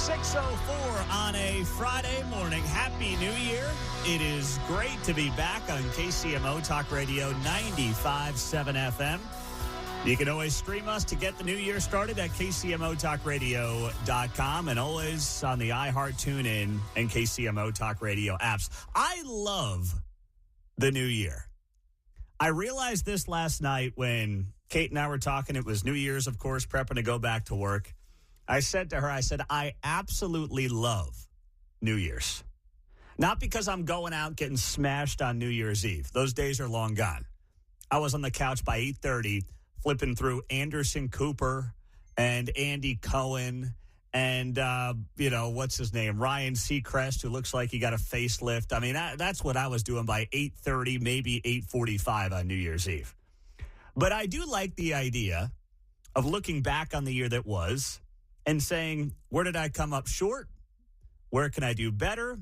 6:04 on a Friday morning. Happy New Year. It is great to be back on KCMO Talk Radio 95.7 FM. You can always stream us to get the new year started at KCMOTalkRadio.com and always on the iHeart TuneIn and KCMO Talk Radio apps. I love the new year. I realized this last night when Kate and I were talking. It was New Year's, of course, prepping to go back to work. I said to her, I absolutely love New Year's. Not because I'm going out getting smashed on New Year's Eve. Those days are long gone. I was on the couch by 8:30 flipping through Anderson Cooper and Andy Cohen and, what's his name? Ryan Seacrest, who looks like he got a facelift. I mean, that's what I was doing by 8:30, maybe 8:45 on New Year's Eve. But I do like the idea of looking back on the year that was and saying, where did I come up short? Where can I do better?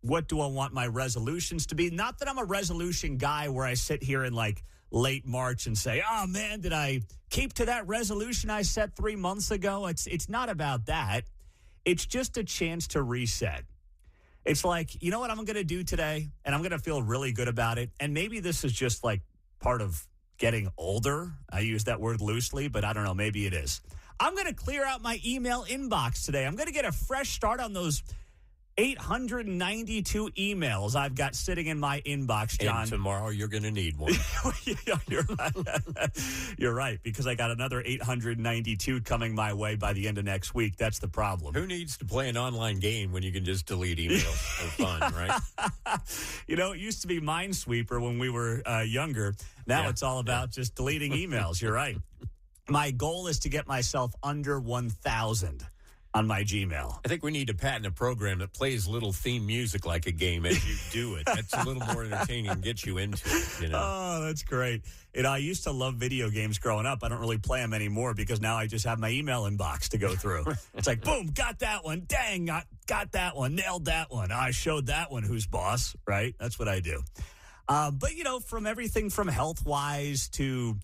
What do I want my resolutions to be? Not that I'm a resolution guy where I sit here in like late March and say, oh, man, did I keep to that resolution I set 3 months ago? It's not about that. It's just a chance to reset. It's like, you know what I'm going to do today? And I'm going to feel really good about it. And maybe this is just like part of getting older. I use that word loosely, but I don't know. Maybe it is. I'm going to clear out my email inbox today. I'm going to get a fresh start on those 892 emails I've got sitting in my inbox, John. And tomorrow you're going to need one. You're right, because I got another 892 coming my way by the end of next week. That's the problem. Who needs to play an online game when you can just delete emails for fun, right? It used to be Minesweeper when we were younger. Now it's all about just deleting emails. You're right. My goal is to get myself under 1,000 on my Gmail. I think we need to patent a program that plays little theme music like a game as you do it. That's a little more entertaining and gets you into it. Oh, that's great. I used to love video games growing up. I don't really play them anymore because now I just have my email inbox to go through. It's like, boom, got that one. Dang, got that one. Nailed that one. I showed that one who's boss, right? That's what I do. But, from everything from health-wise to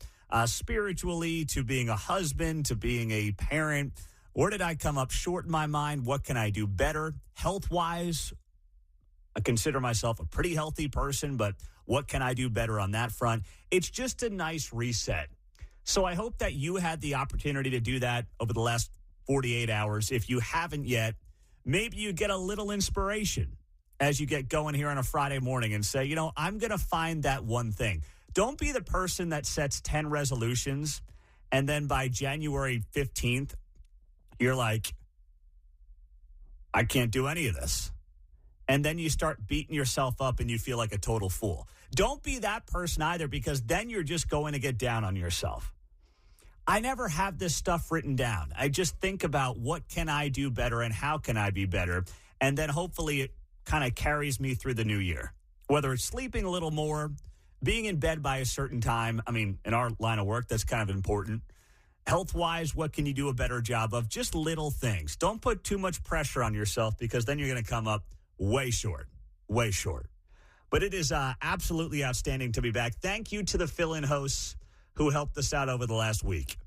spiritually to being a husband to being a parent, where did I come up short in my mind? What can I do better? Health-wise, I consider myself a pretty healthy person, but what can I do better on that front? It's just a nice reset. So I hope that you had the opportunity to do that over the last 48 hours. If you haven't yet, maybe you get a little inspiration as you get going here on a Friday morning and say, I'm going to find that one thing. Don't be the person that sets 10 resolutions and then by January 15th, you're like, I can't do any of this. And then you start beating yourself up and you feel like a total fool. Don't be that person either, because then you're just going to get down on yourself. I never have this stuff written down. I just think about what can I do better and how can I be better? And then hopefully it kind of carries me through the new year. Whether it's sleeping a little more, being in bed by a certain time. I mean, in our line of work, that's kind of important. Health-wise, what can you do a better job of? Just little things. Don't put too much pressure on yourself because then you're going to come up way short. But it is absolutely outstanding to be back. Thank you to the fill-in hosts who helped us out over the last week.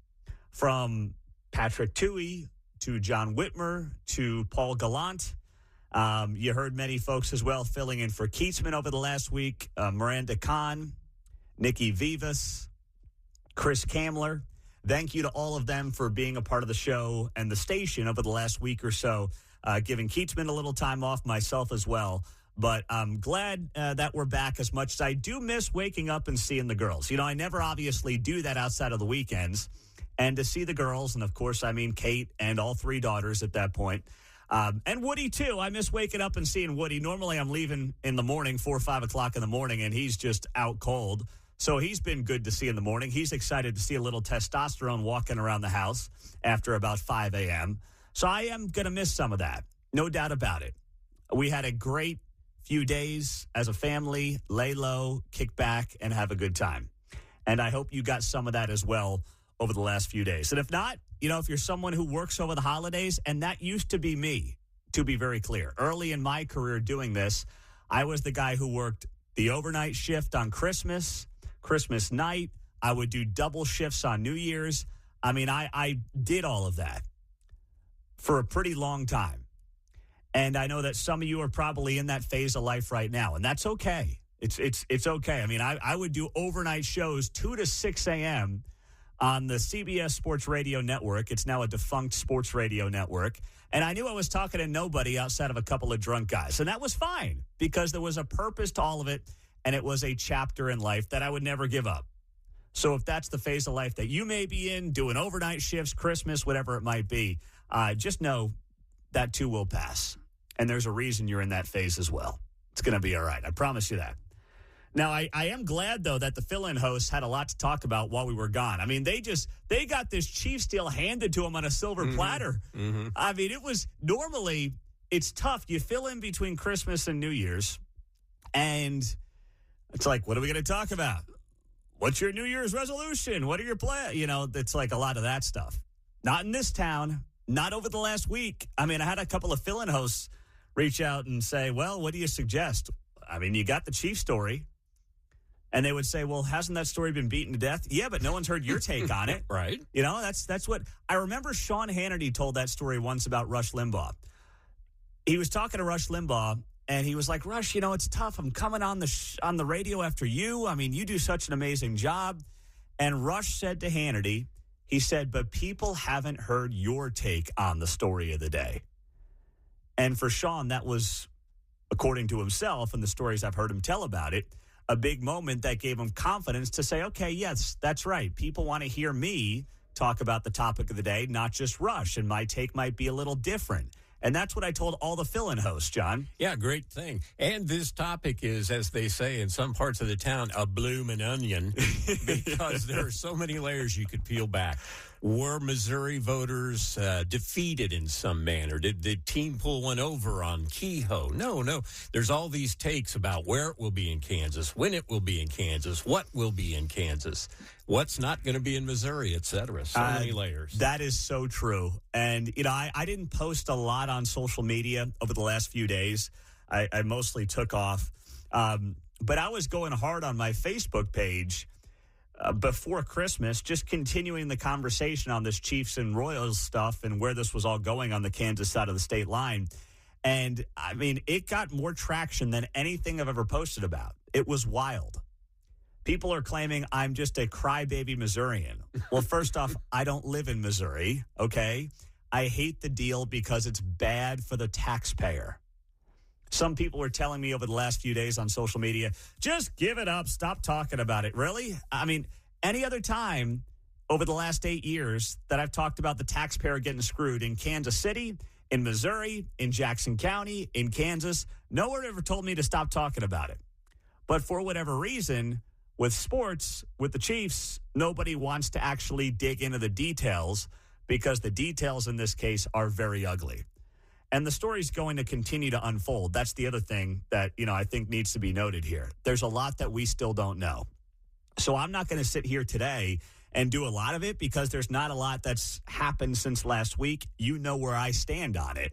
From Patrick Toohey to John Whitmer to Paul Gallant. You heard many folks as well filling in for Keatsman over the last week. Miranda Kahn, Nikki Vivas, Chris Kamler. Thank you to all of them for being a part of the show and the station over the last week or so, giving Keatsman a little time off, myself as well. But I'm glad that we're back, as much as I do miss waking up and seeing the girls. I never obviously do that outside of the weekends. And to see the girls, and of course, I mean Kate and all three daughters at that point. And Woody, too. I miss waking up and seeing Woody. Normally, I'm leaving in the morning, 4 or 5 o'clock in the morning, and he's just out cold. So he's been good to see in the morning. He's excited to see a little testosterone walking around the house after about 5 a.m. So I am going to miss some of that. No doubt about it. We had a great few days as a family, lay low, kick back, and have a good time. And I hope you got some of that as well over the last few days. And if not, if you're someone who works over the holidays, and that used to be me, to be very clear. Early in my career doing this, I was the guy who worked the overnight shift on Christmas night. I would do double shifts on New Year's. I mean, I did all of that for a pretty long time. And I know that some of you are probably in that phase of life right now, and that's okay. It's okay. I mean, I would do overnight shows 2 to 6 a.m. on the CBS Sports Radio Network. It's now a defunct sports radio network. And I knew I was talking to nobody outside of a couple of drunk guys. And that was fine because there was a purpose to all of it, and it was a chapter in life that I would never give up. So if that's the phase of life that you may be in, doing overnight shifts, Christmas, whatever it might be, just know that too will pass. And there's a reason you're in that phase as well. It's going to be all right. I promise you that. Now, I am glad, though, that the fill-in hosts had a lot to talk about while we were gone. I mean, they got this Chiefs deal handed to them on a silver platter. Mm-hmm. I mean, normally, it's tough. You fill in between Christmas and New Year's, and it's like, what are we going to talk about? What's your New Year's resolution? What are your plans? It's like a lot of that stuff. Not in this town. Not over the last week. I mean, I had a couple of fill-in hosts reach out and say, well, what do you suggest? I mean, you got the Chiefs story. And they would say, well, hasn't that story been beaten to death? Yeah, but no one's heard your take on it. Right. That's what I remember. Sean Hannity told that story once about Rush Limbaugh. He was talking to Rush Limbaugh, and he was like, Rush, it's tough. I'm coming on the radio after you. I mean, you do such an amazing job. And Rush said to Hannity, he said, but people haven't heard your take on the story of the day. And for Sean, that was, according to himself and the stories I've heard him tell about it, a big moment that gave him confidence to say, okay, yes, that's right. People want to hear me talk about the topic of the day, not just Rush, and my take might be a little different. And that's what I told all the fill-in hosts, John. Yeah, great thing. And this topic is, as they say in some parts of the town, a bloomin' onion, because there are so many layers you could peel back. Were Missouri voters defeated in some manner? Did the team pull one over on Kehoe? No. There's all these takes about where it will be in Kansas, when it will be in Kansas, what will be in Kansas, what's not going to be in Missouri, et cetera. So many layers. That is so true. And, I didn't post a lot on social media over the last few days. I mostly took off. But I was going hard on my Facebook page before Christmas, just continuing the conversation on this Chiefs and Royals stuff and where this was all going on the Kansas side of the state line. And, I mean, it got more traction than anything I've ever posted about. It was wild. People are claiming I'm just a crybaby Missourian. Well, first off, I don't live in Missouri, okay? I hate the deal because it's bad for the taxpayer. Some people were telling me over the last few days on social media, just give it up, stop talking about it. Really? I mean, any other time over the last 8 years that I've talked about the taxpayer getting screwed in Kansas City, in Missouri, in Jackson County, in Kansas, no one ever told me to stop talking about it. But for whatever reason, with sports, with the Chiefs, nobody wants to actually dig into the details because the details in this case are very ugly. And the story's going to continue to unfold. That's the other thing that, I think needs to be noted here. There's a lot that we still don't know. So I'm not going to sit here today and do a lot of it because there's not a lot that's happened since last week. You know where I stand on it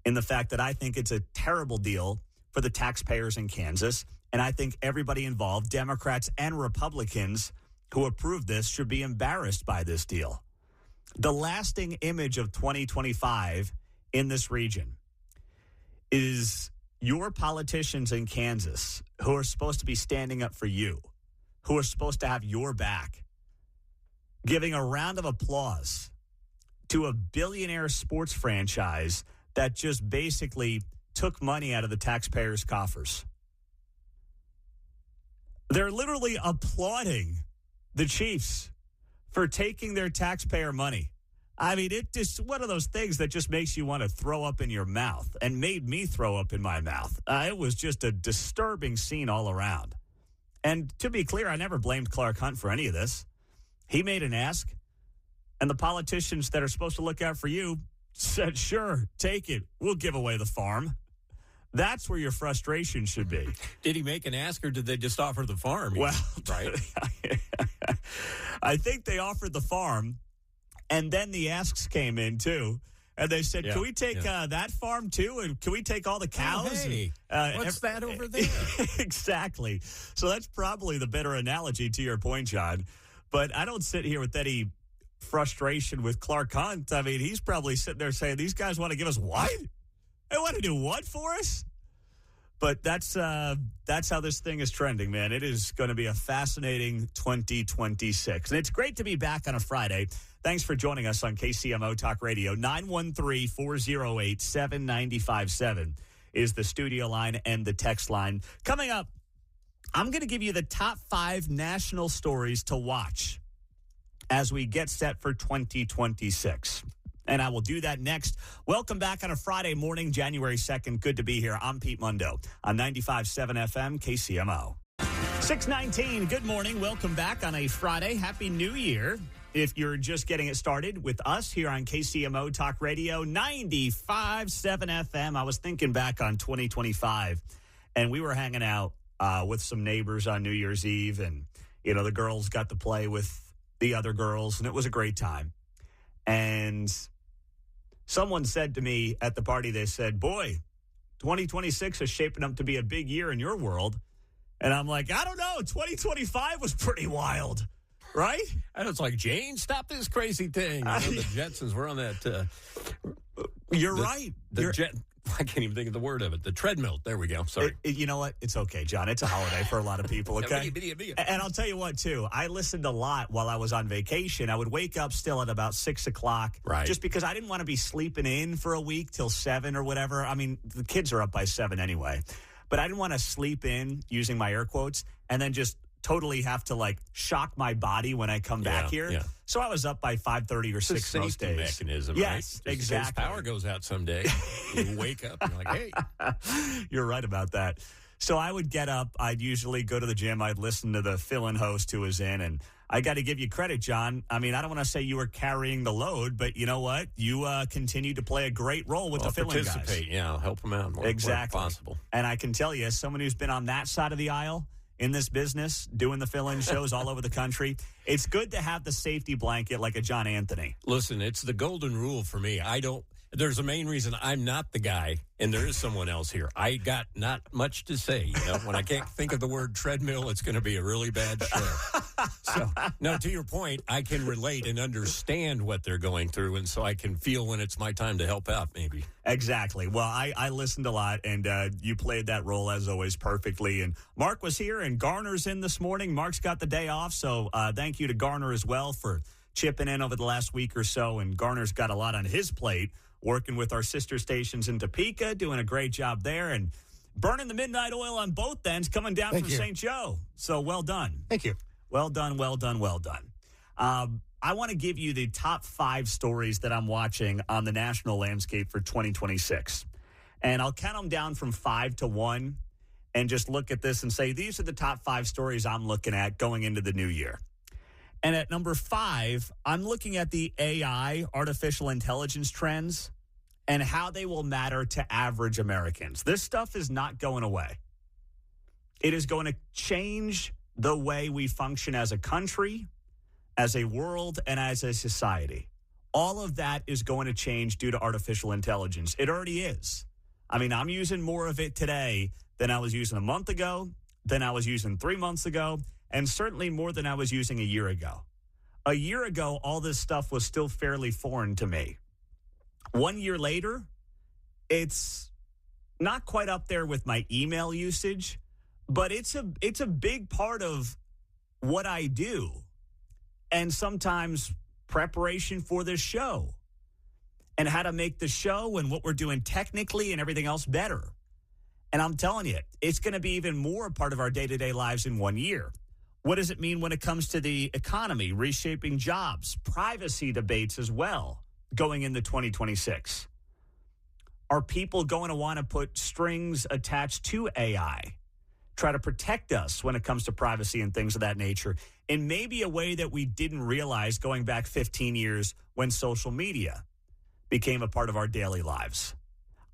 in the fact that I think it's a terrible deal for the taxpayers in Kansas. And I think everybody involved, Democrats and Republicans who approved this, should be embarrassed by this deal. The lasting image of 2025 in this region is your politicians in Kansas who are supposed to be standing up for you, who are supposed to have your back, giving a round of applause to a billionaire sports franchise that just basically took money out of the taxpayers' coffers. They're literally applauding the Chiefs for taking their taxpayer money. I mean, it just one of those things that just makes you want to throw up in your mouth and made me throw up in my mouth. It was just a disturbing scene all around. And to be clear, I never blamed Clark Hunt for any of this. He made an ask, and the politicians that are supposed to look out for you said, sure, take it. We'll give away the farm. That's where your frustration should be. Did he make an ask, or did they just offer the farm? Well, right. I think they offered the farm. And then the asks came in, too. And they said, can we take that farm, too? And can we take all the cows? Oh, hey, what's that over there? Exactly. So that's probably the better analogy to your point, John. But I don't sit here with any frustration with Clark Hunt. I mean, he's probably sitting there saying, these guys want to give us what? They want to do what for us? But that's how this thing is trending, man. It is going to be a fascinating 2026. And it's great to be back on a Friday. Thanks for joining us on KCMO Talk Radio. 913-408-7957 is the studio line and the text line. Coming up, I'm going to give you the top 5 national stories to watch as we get set for 2026. And I will do that next. Welcome back on a Friday morning, January 2nd. Good to be here. I'm Pete Mundo on 95.7 FM, KCMO. 6:19, good morning. Welcome back on a Friday. Happy New Year. If you're just getting it started with us here on KCMO Talk Radio, 95.7 FM. I was thinking back on 2025, and we were hanging out with some neighbors on New Year's Eve, and, you know, the girls got to play with the other girls, and it was a great time. And someone said to me at the party, they said, boy, 2026 is shaping up to be a big year in your world. And I'm like, I don't know. 2025 was pretty wild, right? And it's like, Jane, stop this crazy thing. You know, the Jetsons were on that. You're right. I can't even think of the word of it. The treadmill. There we go. Sorry. You know what? It's okay, John. It's a holiday for a lot of people, okay? And I'll tell you what, too. I listened a lot while I was on vacation. I would wake up still at about 6 o'clock. Right. Just because I didn't want to be sleeping in for a week till 7 or whatever. I mean, the kids are up by 7 anyway. But I didn't want to sleep in, using my air quotes, and then just totally have to, like, shock my body when I come back here. Yeah. So I was up by 5:30 or 6 most days. Mechanism, yes, right? exactly. Power goes out someday. You wake up and you're like, hey. You're right about that. So I would get up. I'd usually go to the gym. I'd listen to the fill-in host who was in. And I got to give you credit, John. I mean, I don't want to say you were carrying the load, but you know what? You continued to play a great role with the fill-in guys. Participate, yeah. Help them out more, exactly. Where possible. And I can tell you, as someone who's been on that side of the aisle, in this business, doing the fill-in shows all over the country, it's good to have the safety blanket like a John Anthony. Listen, it's the golden rule for me. There's a main reason I'm not the guy, and there is someone else here. I got not much to say. You know, when I can't think of the word treadmill, it's going to be a really bad show. So, no, to your point, I can relate and understand what they're going through, and so I can feel when it's my time to help out, maybe. Exactly. Well, I listened a lot, and you played that role, as always, perfectly. And Mark was here, and Garner's in this morning. Mark's got the day off, so thank you to Garner as well for chipping in over the last week or so. And Garner's got a lot on his plate, working with our sister stations in Topeka, doing a great job there, and burning the midnight oil on both ends, coming down from St. Joe. So well done. Thank you. Well done, well done, well done. I want to give you the top 5 stories that I'm watching on the national landscape for 2026. And I'll count them down from 5 to 1 and just look at this and say, these are the top 5 stories I'm looking at going into the new year. And at number 5, I'm looking at the AI, artificial intelligence trends, and how they will matter to average Americans. This stuff is not going away. It is going to change the way we function as a country, as a world, and as a society. All of that is going to change due to artificial intelligence. It already is. I mean, I'm using more of it today than I was using a month ago, than I was using 3 months ago, and certainly more than I was using a year ago. A year ago, all this stuff was still fairly foreign to me. 1 year later, it's not quite up there with my email usage, but it's a big part of what I do, and sometimes preparation for this show and how to make the show and what we're doing technically and everything else better. And I'm telling you, it's going to be even more a part of our day-to-day lives in 1 year. What does it mean when it comes to the economy, reshaping jobs, privacy debates as well, going into 2026? Are people going to want to put strings attached to AI, try to protect us when it comes to privacy and things of that nature, in maybe a way that we didn't realize going back 15 years when social media became a part of our daily lives?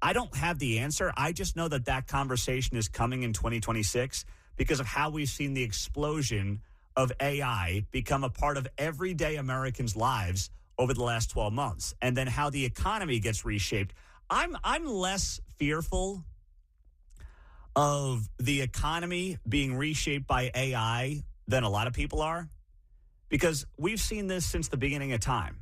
I don't have the answer. I just know that that conversation is coming in 2026 because of how we've seen the explosion of AI become a part of everyday Americans' lives over the last 12 months, and then how the economy gets reshaped. I'm less fearful of the economy being reshaped by AI than a lot of people are, because we've seen this since the beginning of time.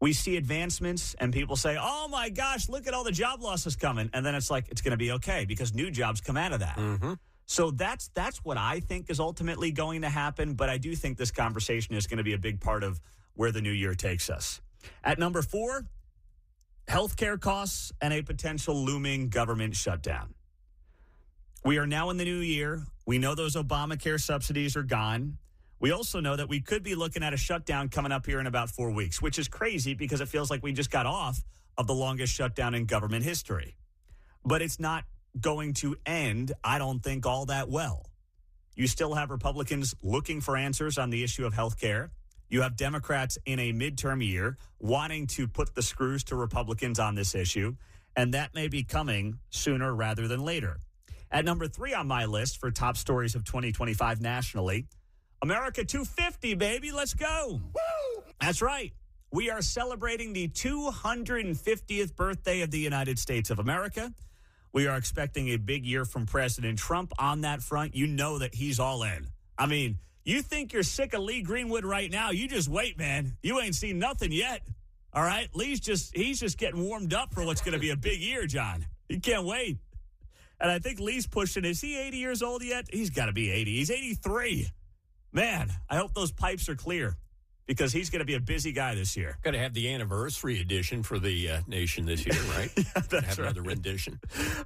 we see advancements and people say, oh, my gosh, look at all the job losses coming. And then it's like, it's going to be okay because new jobs come out of that. Mm-hmm. So that's what I think is ultimately going to happen. But I do think this conversation is going to be a big part of where the new year takes us. At number 4, healthcare costs and a potential looming government shutdown. We are now in the new year. We know those Obamacare subsidies are gone. We also know that we could be looking at a shutdown coming up here in about 4 weeks, which is crazy because it feels like we just got off of the longest shutdown in government history. But it's not going to end, I don't think, all that well. You still have Republicans looking for answers on the issue of health care. You have Democrats in a midterm year wanting to put the screws to Republicans on this issue, and that may be coming sooner rather than later. At number 3 on my list for top stories of 2025 nationally, America 250, baby. Let's go. Woo! That's right. We are celebrating the 250th birthday of the United States of America. We are expecting a big year from President Trump on that front. You know that he's all in. I mean, you think you're sick of Lee Greenwood right now. You just wait, man. You ain't seen nothing yet. All right? He's just getting warmed up for what's going to be a big year, John. You can't wait. And I think Lee's pushing. Is he 80 years old yet? He's got to be 80. He's 83. Man, I hope those pipes are clear because he's going to be a busy guy this year. Got to have the anniversary edition for the nation this year, right? Yeah, that's have right. Another rendition.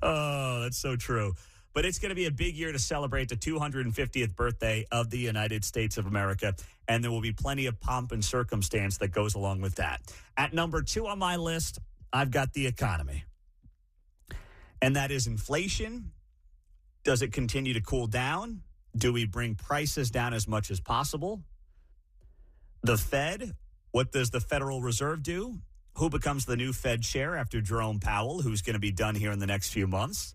Oh, that's so true. But it's going to be a big year to celebrate the 250th birthday of the United States of America, and there will be plenty of pomp and circumstance that goes along with that. At number 2 on my list, I've got the economy, and that is inflation. Does it continue to cool down? Do we bring prices down as much as possible? The Fed, what does the Federal Reserve do? Who becomes the new Fed chair after Jerome Powell, who's going to be done here in the next few months?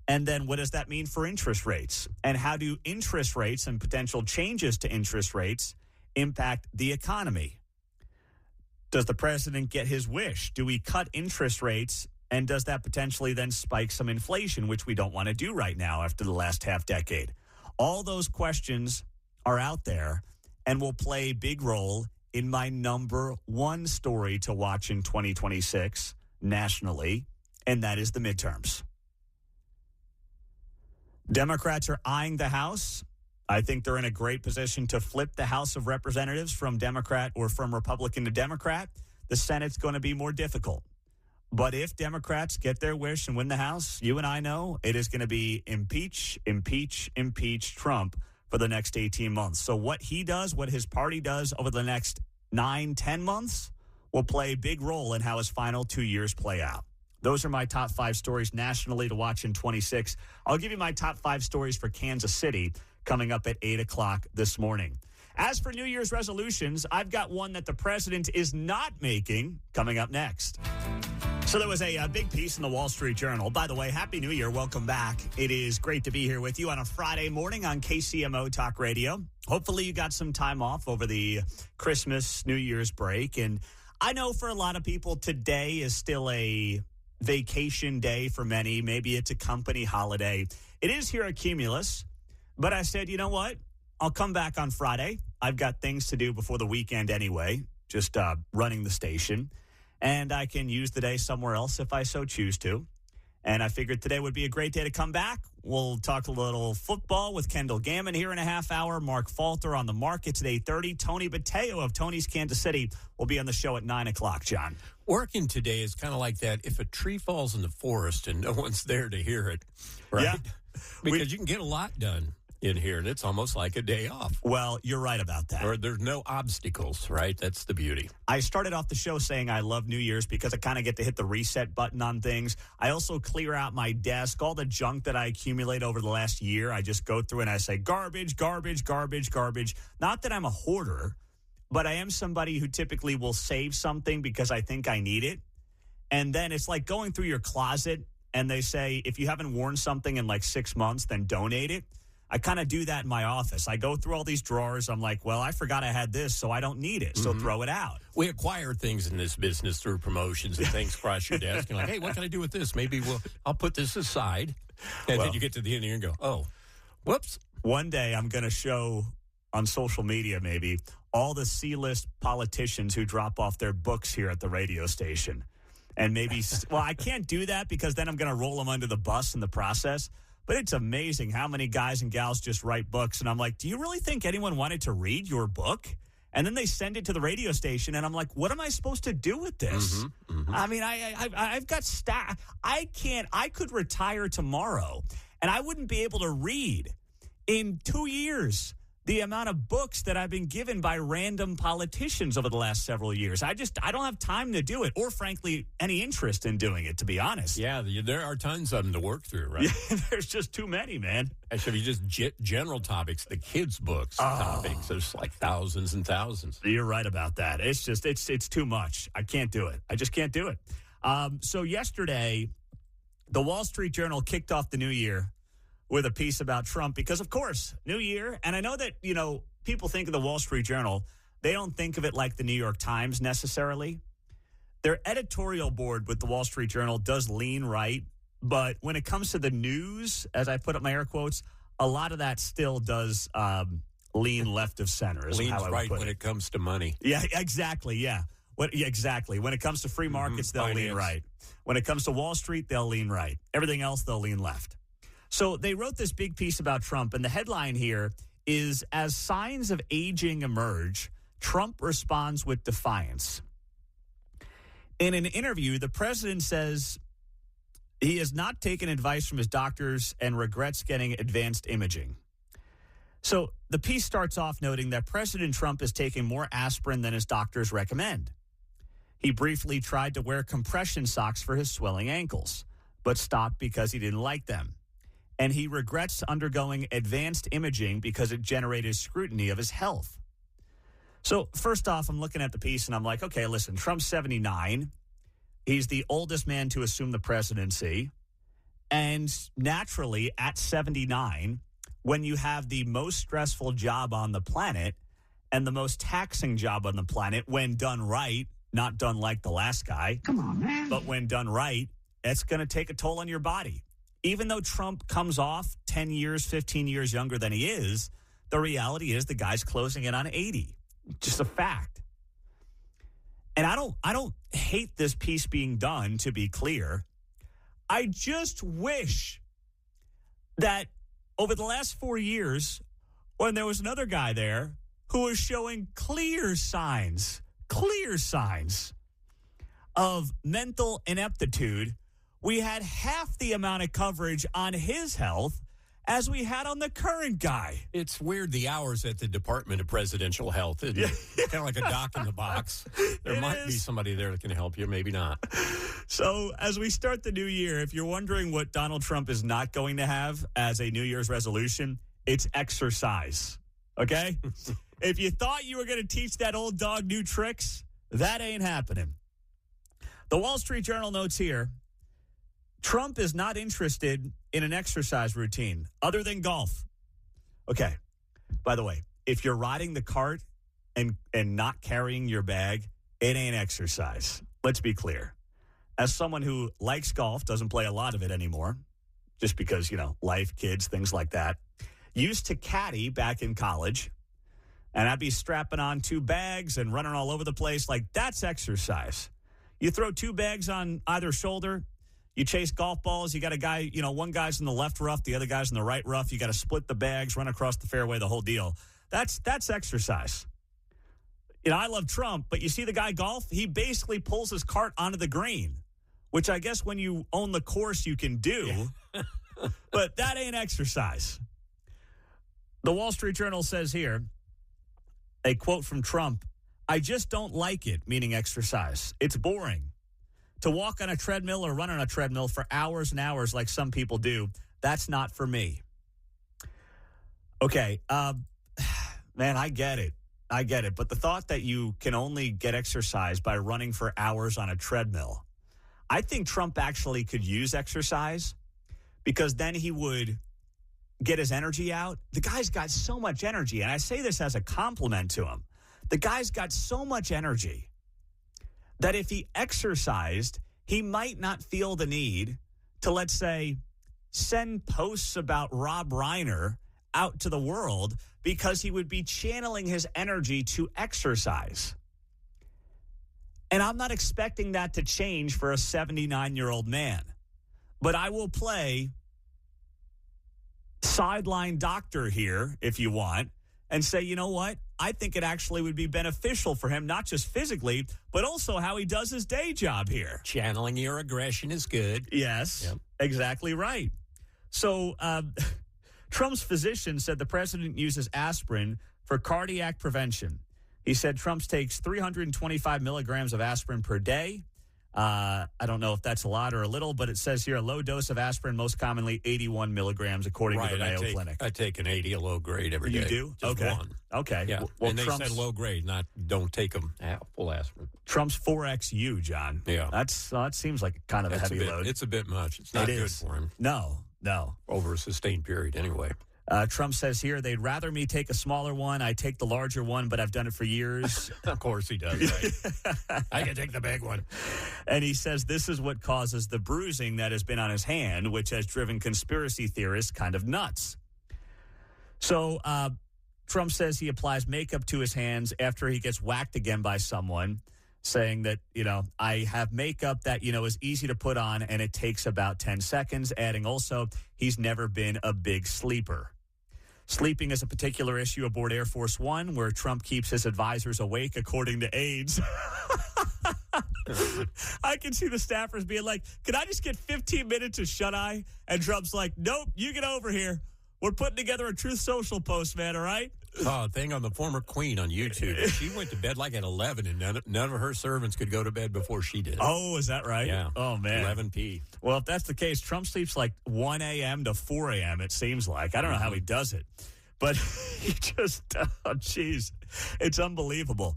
And then what does that mean for interest rates? And how do interest rates and potential changes to interest rates impact the economy? Does the president get his wish? Do we cut interest rates? And does that potentially then spike some inflation, which we don't want to do right now after the last half decade? All those questions are out there and will play a big role in my number 1 story to watch in 2026 nationally, and that is the midterms. Democrats are eyeing the House. I think they're in a great position to flip the House of Representatives from Democrat or from Republican to Democrat. The Senate's going to be more difficult. But if Democrats get their wish and win the House, you and I know it is going to be impeach, impeach, impeach Trump for the next 18 months. So what he does, what his party does over the next 9-10 months will play a big role in how his final 2 years play out. Those are my top 5 stories nationally to watch in 26. I'll give you my top 5 stories for Kansas City coming up at 8 o'clock this morning. As for New Year's resolutions, I've got one that the president is not making coming up next. So there was a big piece in the Wall Street Journal. By the way, Happy New Year. Welcome back. It is great to be here with you on a Friday morning on KCMO Talk Radio. Hopefully you got some time off over the Christmas, New Year's break. And I know for a lot of people, today is still a vacation day for many. Maybe it's a company holiday. It is here at Cumulus. But I said, you know what? I'll come back on Friday. I've got things to do before the weekend anyway, just running the station. And I can use the day somewhere else if I so choose to. And I figured today would be a great day to come back. We'll talk a little football with Kendall Gammon here in a half hour. Mark Falter on the markets at 8:30. Tony Bateo of Tony's Kansas City will be on the show at 9 o'clock, John. Working today is kind of like that if a tree falls in the forest and no one's there to hear it, right? Yeah. Because you can get a lot done in here, and it's almost like a day off. Well, you're right about that. Or there's no obstacles, right? That's the beauty. I started off the show saying I love New Year's because I kind of get to hit the reset button on things. I also clear out my desk, all the junk that I accumulate over the last year. I just go through and I say garbage, garbage, garbage, garbage. Not that I'm a hoarder, but I am somebody who typically will save something because I think I need it. And then it's like going through your closet and they say, if you haven't worn something in like 6 months, then donate it. I kind of do that in my office. I go through all these drawers. I'm like, well, I forgot I had this, so I don't need it. So throw it out. We acquire things in this business through promotions and things cross your desk. You're like, hey, what can I do with this? Maybe I'll put this aside. And then you get to the end of the year and go, oh, whoops. One day I'm going to show on social media, maybe, all the C-list politicians who drop off their books here at the radio station. And maybe, well, I can't do that because then I'm going to roll them under the bus in the process. But it's amazing how many guys and gals just write books. And I'm like, do you really think anyone wanted to read your book? And then they send it to the radio station. And I'm like, what am I supposed to do with this? I mean, I've got I could retire tomorrow and I wouldn't be able to read in 2 years the amount of books that I've been given by random politicians over the last several years. I don't have time to do it or, frankly, any interest in doing it, to be honest. Yeah, there are tons of them to work through, right? Yeah, there's just too many, man. Actually, just general topics, the kids' books topics, there's like thousands and thousands. You're right about that. It's just, it's too much. I can't do it. I just can't do it. So yesterday, the Wall Street Journal kicked off the new year with a piece about Trump because, of course, New Year. And I know that, people think of the Wall Street Journal. They don't think of it like the New York Times necessarily. Their editorial board with the Wall Street Journal does lean right. But when it comes to the news, as I put up my air quotes, a lot of that still does lean left of center. Leans right when it comes to money. Yeah, exactly. Yeah. Exactly. When it comes to free markets, they'll lean right. When it comes to Wall Street, they'll lean right. Everything else, they'll lean left. So they wrote this big piece about Trump, and the headline here is, as signs of aging emerge, Trump responds with defiance. In an interview, the president says he has not taken advice from his doctors and regrets getting advanced imaging. So the piece starts off noting that President Trump is taking more aspirin than his doctors recommend. He briefly tried to wear compression socks for his swelling ankles, but stopped because he didn't like them. And he regrets undergoing advanced imaging because it generated scrutiny of his health. So first off, I'm looking at the piece and I'm like, okay, listen, Trump's 79. He's the oldest man to assume the presidency. And naturally, at 79, when you have the most stressful job on the planet and the most taxing job on the planet, when done right, not done like the last guy. Come on, man. But when done right, it's going to take a toll on your body. Even though Trump comes off 10 years, 15 years younger than he is, the reality is the guy's closing in on 80. Just a fact. And I don't hate this piece being done, to be clear. I just wish that over the last 4 years, when there was another guy there who was showing clear signs of mental ineptitude, we had half the amount of coverage on his health as we had on the current guy. It's weird, the hours at the Department of Presidential Health. It's kind of like a doc in the box. There might be somebody there that can help you, maybe not. So as we start the new year, if you're wondering what Donald Trump is not going to have as a New Year's resolution, it's exercise, okay? If you thought you were going to teach that old dog new tricks, that ain't happening. The Wall Street Journal notes here, Trump is not interested in an exercise routine other than golf. Okay. By the way, if you're riding the cart and not carrying your bag, it ain't exercise. Let's be clear. As someone who likes golf, doesn't play a lot of it anymore, just because, life, kids, things like that, used to caddy back in college, and I'd be strapping on 2 bags and running all over the place. Like, that's exercise. You throw 2 bags on either shoulder. You chase golf balls. You got a guy, one guy's in the left rough, the other guy's in the right rough. You got to split the bags, run across the fairway, the whole deal. That's exercise. I love Trump, but you see the guy golf, he basically pulls his cart onto the green, which I guess when you own the course you can do, but that ain't exercise. The Wall Street Journal says here, a quote from Trump, "I just don't like it," meaning exercise. "It's boring. To walk on a treadmill or run on a treadmill for hours and hours like some people do, that's not for me." Okay, man, I get it. But the thought that you can only get exercise by running for hours on a treadmill, I think Trump actually could use exercise because then he would get his energy out. The guy's got so much energy, and I say this as a compliment to him. The guy's got so much energy that if he exercised, he might not feel the need to, let's say, send posts about Rob Reiner out to the world because he would be channeling his energy to exercise. And I'm not expecting that to change for a 79-year-old man. But I will play sideline doctor here, if you want, and say, you know what? I think it actually would be beneficial for him, not just physically, but also how he does his day job here. Channeling your aggression is good. Yes, yep. Exactly right. So Trump's physician said the president uses aspirin for cardiac prevention. He said Trump takes 325 milligrams of aspirin per day. I don't know if that's a lot or a little, but it says here a low dose of aspirin, most commonly 81 milligrams, according to the Mayo Clinic. I take an 80, a low grade every day. You do? Just okay. one. Okay. Yeah. Well, and they said low grade, not don't take them full aspirin. Trump's 4XU, John. Yeah. That seems like kind of a heavy load. It's a bit much. It's not good for him. No. Over a sustained period anyway. Trump says here, they'd rather me take a smaller one. I take the larger one, but I've done it for years. Of course he does, right? I can take the big one. And he says this is what causes the bruising that has been on his hand, which has driven conspiracy theorists kind of nuts. So Trump says he applies makeup to his hands after he gets whacked again by someone, saying that, I have makeup that, is easy to put on and it takes about 10 seconds, adding also he's never been a big sleeper. Sleeping is a particular issue aboard Air Force One, where Trump keeps his advisors awake, according to aides. I can see the staffers being like, can I just get 15 minutes of shut-eye? And Trump's like, nope, you get over here. We're putting together a Truth Social post, man, all right? Oh, thing on the former queen on YouTube. She went to bed like at 11, and none of her servants could go to bed before she did. Oh, is that right? Yeah. Oh, man. 11 p. Well, if that's the case, Trump sleeps like 1 a.m. to 4 a.m., it seems like. I don't know how he does it. But he just, it's unbelievable.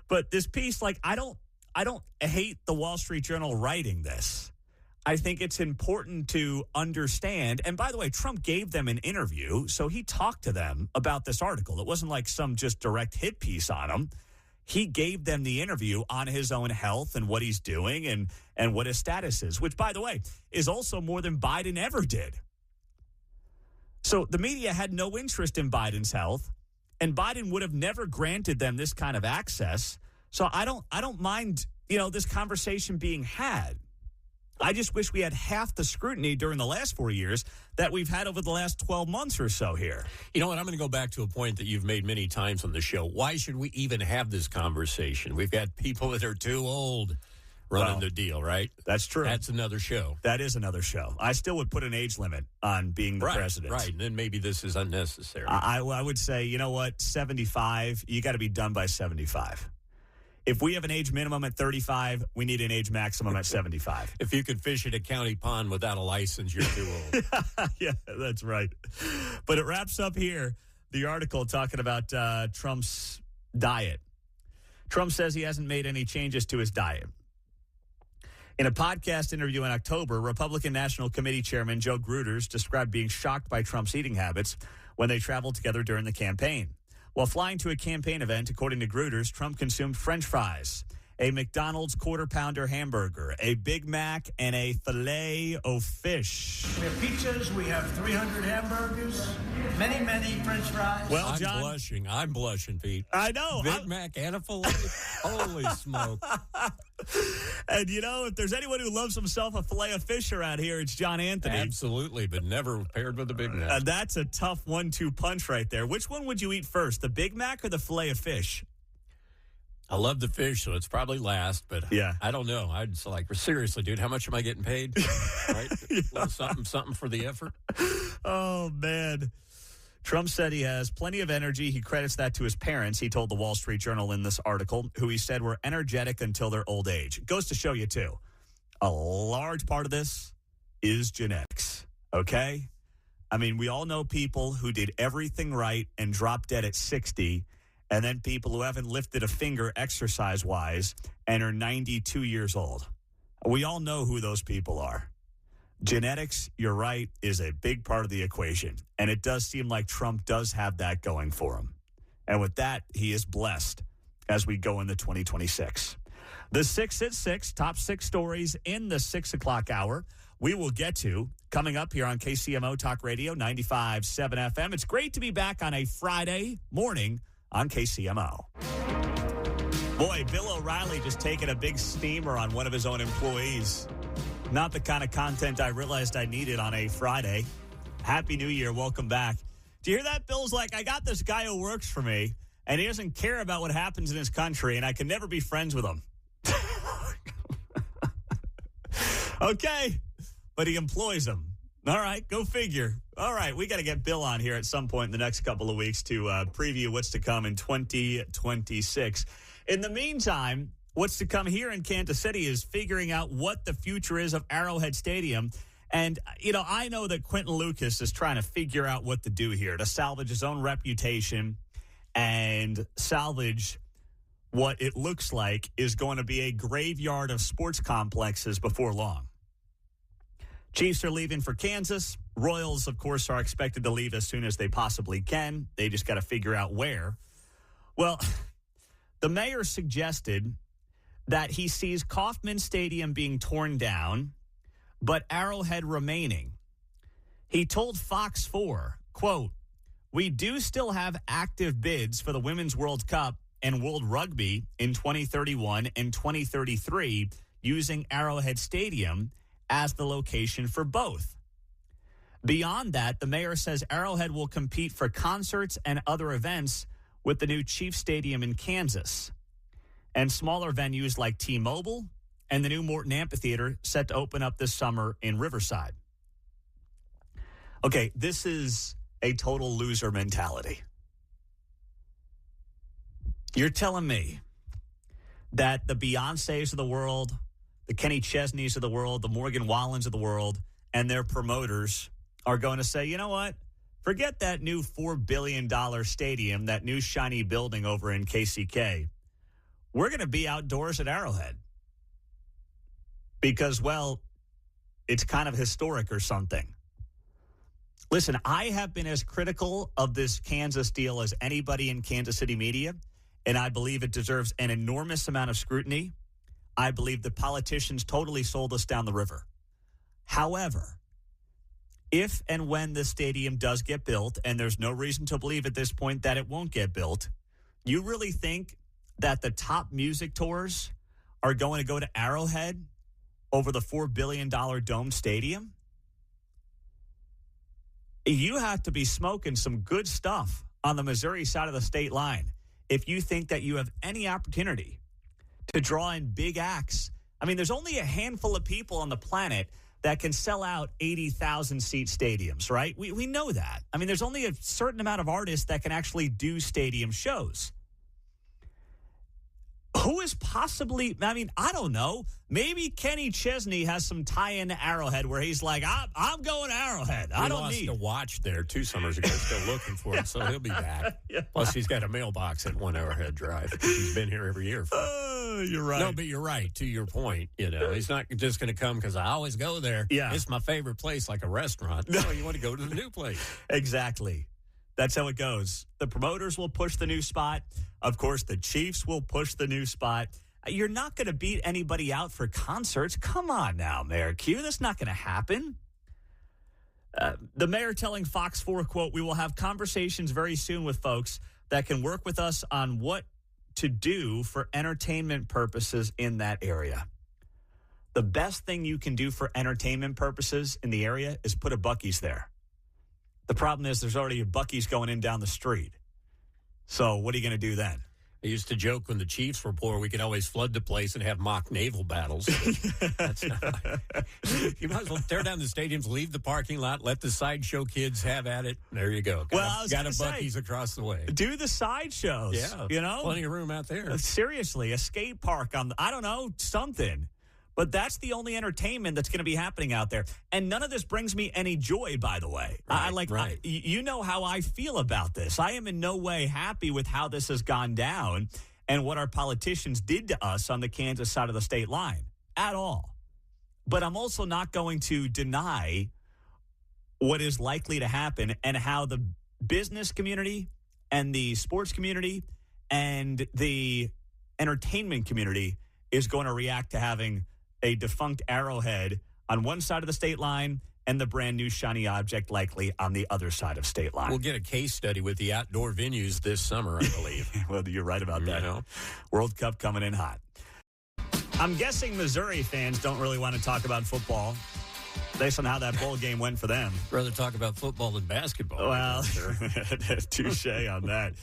But this piece, I don't hate the Wall Street Journal writing this. I think it's important to understand. And by the way, Trump gave them an interview, so he talked to them about this article. It wasn't like some just direct hit piece on him. He gave them the interview on his own health and what he's doing and what his status is, which, by the way, is also more than Biden ever did. So the media had no interest in Biden's health, and Biden would have never granted them this kind of access. So I don't mind, this conversation being had. I just wish we had half the scrutiny during the last 4 years that we've had over the last 12 months or so here. You know what? I'm going to go back to a point that you've made many times on the show. Why should we even have this conversation? We've got people that are too old running the deal, right? That's true. That's another show. That is another show. I still would put an age limit on being the president. Right, and then maybe this is unnecessary. I would say, you know what, 75, you got to be done by 75. If we have an age minimum at 35, we need an age maximum at 75. If you could fish at a county pond without a license, you're too old. Yeah, that's right. But it wraps up here, the article talking about Trump's diet. Trump says he hasn't made any changes to his diet. In a podcast interview in October, Republican National Committee Chairman Joe Gruters described being shocked by Trump's eating habits when they traveled together during the campaign. While flying to a campaign event, according to Gruters, Trump consumed French fries, a McDonald's quarter-pounder hamburger, a Big Mac, and a Filet-O-Fish. We have pizzas, we have 300 hamburgers, many, many French fries. Well, John, I'm blushing, Pete. I know. Big Mac and a filet. Holy smoke. And, if there's anyone who loves himself a Filet-O-Fish around here, it's John Anthony. Absolutely, but never paired with a Big Mac. That's a tough 1-2 punch right there. Which one would you eat first, the Big Mac or the Filet-O-Fish? I love the fish, so it's probably last, but yeah. I don't know. I'd just seriously, dude, how much am I getting paid? Right? Yeah. Something for the effort. Oh, man. Trump said he has plenty of energy. He credits that to his parents, he told the Wall Street Journal in this article, who he said were energetic until their old age. It goes to show you, too, a large part of this is genetics, okay? I mean, we all know people who did everything right and dropped dead at 60, and then people who haven't lifted a finger exercise-wise and are 92 years old. We all know who those people are. Genetics, you're right, is a big part of the equation. And it does seem like Trump does have that going for him. And with that, he is blessed as we go into 2026. The 6 at 6, top 6 stories in the 6 o'clock hour. we will get to coming up here on KCMO Talk Radio 95.7 FM. It's great to be back on a Friday morning on KCMO. Boy, Bill O'Reilly just taking a big steamer on one of his own employees. Not the kind of content I realized I needed on a Friday. Happy New Year. Welcome back. Do you hear that? Bill's like, I got this guy who works for me, and he doesn't care about what happens in his country, and I can never be friends with him. Okay, but he employs him. All right, go figure. All right, we got to get Bill on here at some point in the next couple of weeks to preview what's to come in 2026. In the meantime, what's to come here in Kansas City is figuring out what the future is of Arrowhead Stadium. And, I know that Quentin Lucas is trying to figure out what to do here to salvage his own reputation and salvage what it looks like is going to be a graveyard of sports complexes before long. Chiefs are leaving for Kansas. Royals, of course, are expected to leave as soon as they possibly can. They just got to figure out where. Well, the mayor suggested that he sees Kauffman Stadium being torn down, but Arrowhead remaining. He told Fox 4, quote, "We do still have active bids for the Women's World Cup and World Rugby in 2031 and 2033 using Arrowhead Stadium as the location for both. Beyond that, the mayor says Arrowhead will compete for concerts and other events with the new Chiefs Stadium in Kansas, and smaller venues like T-Mobile and the new Morton Amphitheater set to open up this summer in Riverside." Okay, this is a total loser mentality. You're telling me that the Beyoncés of the world, the Kenny Chesneys of the world, the Morgan Wallens of the world, and their promoters are going to say, you know what? Forget that new $4 billion stadium, that new shiny building over in KCK. We're going to be outdoors at Arrowhead because, well, it's kind of historic or something. Listen, I have been as critical of this Kansas deal as anybody in Kansas City media, and I believe it deserves an enormous amount of scrutiny. I believe the politicians totally sold us down the river. However, if and when this stadium does get built, and there's no reason to believe at this point that it won't get built, you really think that the top music tours are going to go to Arrowhead over the $4 billion domed stadium? You have to be smoking some good stuff on the Missouri side of the state line if you think that you have any opportunity to draw in big acts. I mean, there's only a handful of people on the planet that can sell out 80,000-seat stadiums, right? We know that. I mean, there's only a certain amount of artists that can actually do stadium shows. Who is possibly, I mean, I don't know. Maybe Kenny Chesney has some tie-in to Arrowhead where he's like, I'm going to Arrowhead. I don't need. He lost a watch there 2 summers ago, still looking for him, so he'll be back. Yeah. Plus, he's got a mailbox at 1 Arrowhead Drive. He's been here every year. You're right. No, but you're right, to your point. He's not just going to come because I always go there. Yeah. It's my favorite place, like a restaurant. No, you want to go to the new place. Exactly. That's how it goes. The promoters will push the new spot. Of course, the Chiefs will push the new spot. You're not going to beat anybody out for concerts. Come on now, Mayor Q. That's not going to happen. The mayor telling Fox 4, quote, "We will have conversations very soon with folks that can work with us on what to do for entertainment purposes in that area." The best thing you can do for entertainment purposes in the area is put a Buc-ee's there. The problem is there's already a Buc-ee's going in down the street. So what are you going to do then? I used to joke when the Chiefs were poor, we could always flood the place and have mock naval battles. That's not you might as well tear down the stadiums, leave the parking lot, let the sideshow kids have at it. There you go. Got a Buc-ee's across the way. Do the sideshows. Yeah. Plenty of room out there. Seriously, a skate park on, I don't know, something. But that's the only entertainment that's going to be happening out there. And none of this brings me any joy, by the way. Right. You know how I feel about this. I am in no way happy with how this has gone down and what our politicians did to us on the Kansas side of the state line at all. But I'm also not going to deny what is likely to happen and how the business community and the sports community and the entertainment community is going to react to having a defunct Arrowhead on one side of the state line and the brand new shiny object likely on the other side of state line. We'll get a case study with the outdoor venues this summer, I believe. Well, you're right about that. You know? World Cup coming in hot. I'm guessing Missouri fans don't really want to talk about football based on how that bowl game went for them. Rather talk about football than basketball. Well, touche on that.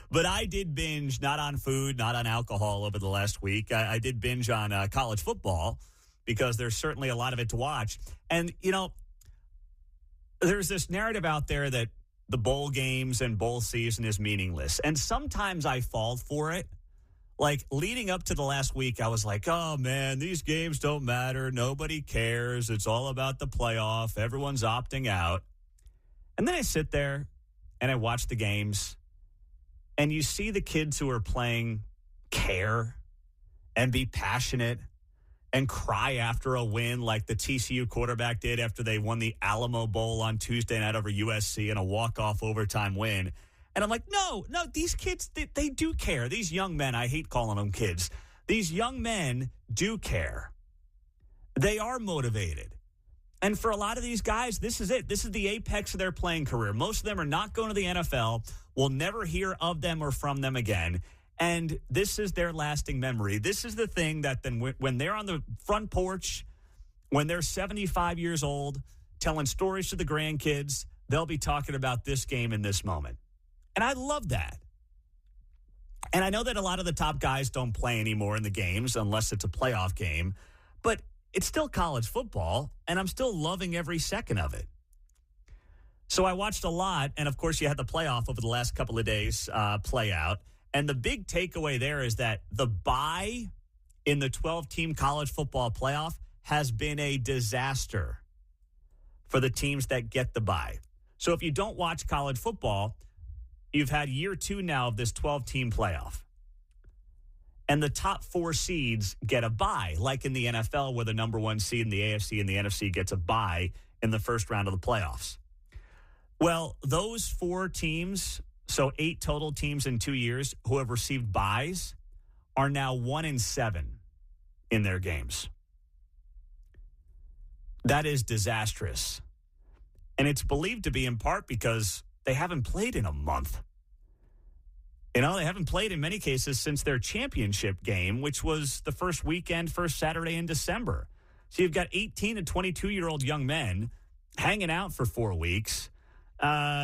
But I did binge, not on food, not on alcohol over the last week. I did binge on college football because there's certainly a lot of it to watch. And, you know, there's this narrative out there that the bowl games and bowl season is meaningless. And sometimes I fall for it. Like, leading up to the last week, I was like, oh, man, these games don't matter. Nobody cares. It's all about the playoff. Everyone's opting out. And then I sit there and I watch the games. And you see the kids who are playing care and be passionate and cry after a win like the TCU quarterback did after they won the Alamo Bowl on Tuesday night over USC in a walk-off overtime win. And I'm like, no, these kids, they do care. These young men, I hate calling them kids. These young men do care. They are motivated. And for a lot of these guys, this is it. This is the apex of their playing career. Most of them are not going to the NFL. We'll never hear of them or from them again. And this is their lasting memory. This is the thing that then when they're on the front porch, when they're 75 years old, telling stories to the grandkids, they'll be talking about this game in this moment. And I love that. And I know that a lot of the top guys don't play anymore in the games unless it's a playoff game. But it's still college football, and I'm still loving every second of it. So I watched a lot, and of course you had the playoff over the last couple of days play out. And the big takeaway there is that the bye in the 12-team college football playoff has been a disaster for the teams that get the bye. So if you don't watch college football, you've had year 2 now of this 12-team playoff. And the top 4 seeds get a bye, like in the NFL where the number 1 seed in the AFC and the NFC gets a bye in the first round of the playoffs. Well, those 4 teams, so 8 total teams in 2 years who have received byes, are now 1-7 in their games. That is disastrous. And it's believed to be in part because they haven't played in a month. You know, they haven't played in many cases since their championship game, which was the first Saturday in December. So you've got 18 to 22-year-old young men hanging out for 4 weeks,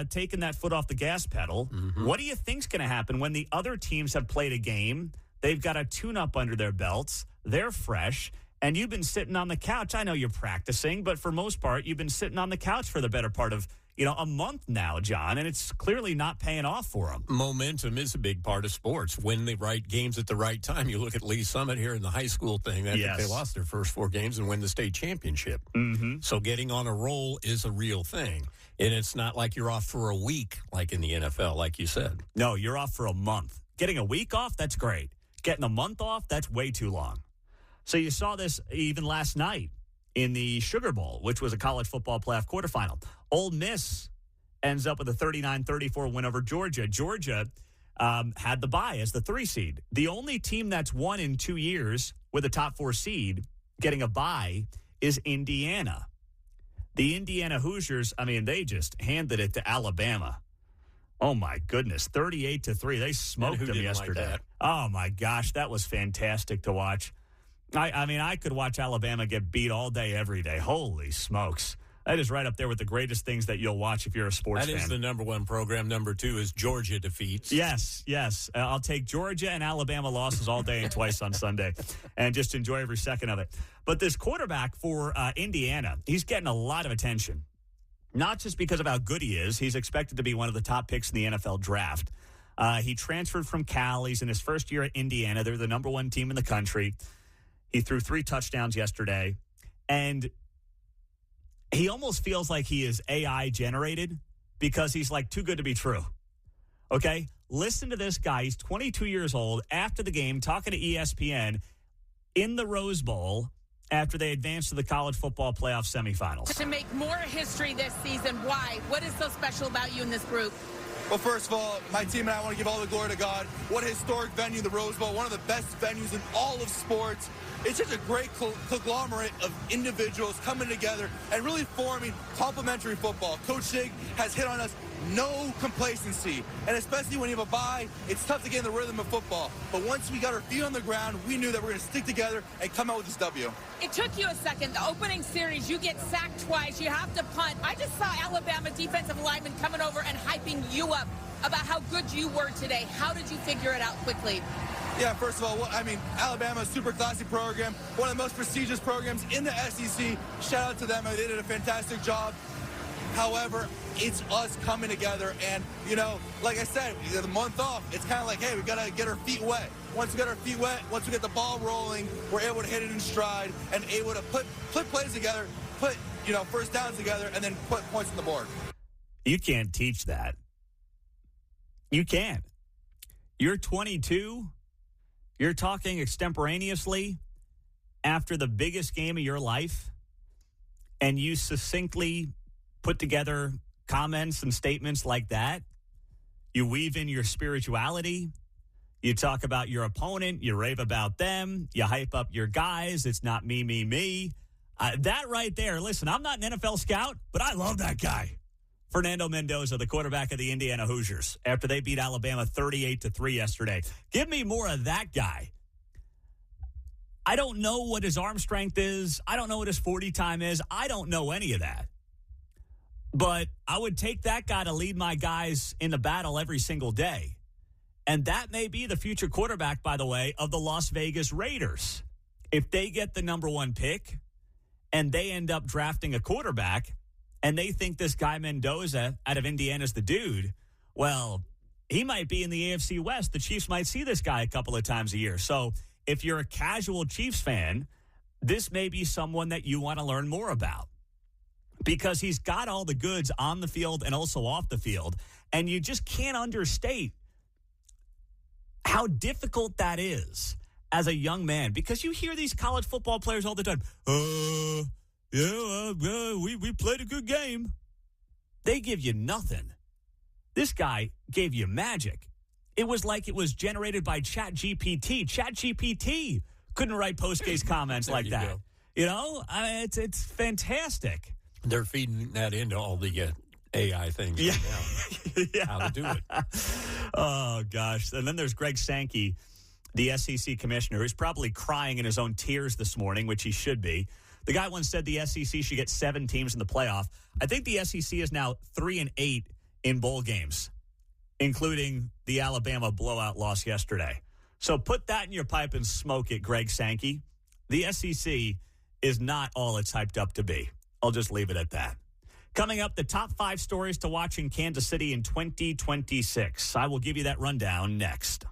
taking that foot off the gas pedal. Mm-hmm. What do you think's going to happen when the other teams have played a game? They've got a tune-up under their belts. They're fresh. And you've been sitting on the couch. I know you're practicing, but for most part, you've been sitting on the couch for the better part of, a month now, John, and it's clearly not paying off for them. Momentum is a big part of sports. Win the right games at the right time. You look at Lee Summit here in the high school thing. I think they lost their first 4 games and win the state championship. Mm-hmm. So getting on a roll is a real thing. And it's not like you're off for a week like in the NFL, like you said. No, you're off for a month. Getting a week off, that's great. Getting a month off, that's way too long. So you saw this even last night in the Sugar Bowl, which was a college football playoff quarterfinal. Ole Miss ends up with a 39-34 win over Georgia. Georgia had the bye as the 3 seed. The only team that's won in 2 years with a top 4 seed getting a bye is Indiana. The Indiana Hoosiers, they just handed it to Alabama. Oh, my goodness, 38-3. They smoked them yesterday. Like oh, my gosh, that was fantastic to watch. I could watch Alabama get beat all day, every day. Holy smokes. That is right up there with the greatest things that you'll watch if you're a sports fan. That is the number 1 program. Number 2 is Georgia defeats. Yes. I'll take Georgia and Alabama losses all day and twice on Sunday and just enjoy every second of it. But this quarterback for Indiana, he's getting a lot of attention, not just because of how good he is. He's expected to be one of the top picks in the NFL draft. He transferred from Cal. He's in his first year at Indiana. They're the number 1 team in the country. He threw 3 touchdowns yesterday, and he almost feels like he is AI generated because he's like too good to be true. Okay? Listen to this guy. He's 22 years old after the game talking to ESPN in the Rose Bowl after they advanced to the college football playoff semifinals. To make more history this season, why? What is so special about you in this group? Well, first of all, my team and I want to give all the glory to God. What a historic venue, the Rose Bowl, one of the best venues in all of sports. It's just a great conglomerate of individuals coming together and really forming complementary football. Coach Sig has hit on us, no complacency. And especially when you have a bye, it's tough to get in the rhythm of football. But once we got our feet on the ground, we knew that we're going to stick together and come out with this W. It took you a second. The opening series, you get sacked twice. You have to punt. I just saw Alabama defensive linemen coming over and hyping you up about how good you were today. How did you figure it out quickly? Yeah, first of all, Alabama's super classy program, one of the most prestigious programs in the SEC. Shout out to them. They did a fantastic job. However, it's us coming together. And, like I said, the month off, it's kind of like, hey, we got to get our feet wet. Once we get our feet wet, once we get the ball rolling, we're able to hit it in stride and able to put plays together, put, first downs together, and then put points on the board. You can't teach that. You can't. You're 22. You're talking extemporaneously after the biggest game of your life, and you succinctly put together comments and statements like that. You weave in your spirituality. You talk about your opponent. You rave about them. You hype up your guys. It's not me, me, me. That right there, listen, I'm not an NFL scout, but I love that guy. Fernando Mendoza, the quarterback of the Indiana Hoosiers, after they beat Alabama 38-3 yesterday. Give me more of that guy. I don't know what his arm strength is. I don't know what his 40 time is. I don't know any of that. But I would take that guy to lead my guys in the battle every single day. And that may be the future quarterback, by the way, of the Las Vegas Raiders. If they get the number 1 pick and they end up drafting a quarterback, and they think this guy Mendoza out of Indiana is the dude, well, he might be in the AFC West. The Chiefs might see this guy a couple of times a year. So if you're a casual Chiefs fan, this may be someone that you want to learn more about because he's got all the goods on the field and also off the field. And you just can't understate how difficult that is as a young man, because you hear these college football players all the time, we played a good game. They give you nothing. This guy gave you magic. It was like it was generated by ChatGPT. ChatGPT couldn't write post-case comments like that. Go. It's fantastic. They're feeding that into all the AI things right now. Yeah. How to do it. Oh, gosh. And then there's Greg Sankey, the SEC commissioner, who's probably crying in his own tears this morning, which he should be. The guy once said the SEC should get 7 teams in the playoff. I think the SEC is now 3-8 in bowl games, including the Alabama blowout loss yesterday. So put that in your pipe and smoke it, Greg Sankey. The SEC is not all it's hyped up to be. I'll just leave it at that. Coming up, the top 5 stories to watch in Kansas City in 2026. I will give you that rundown next.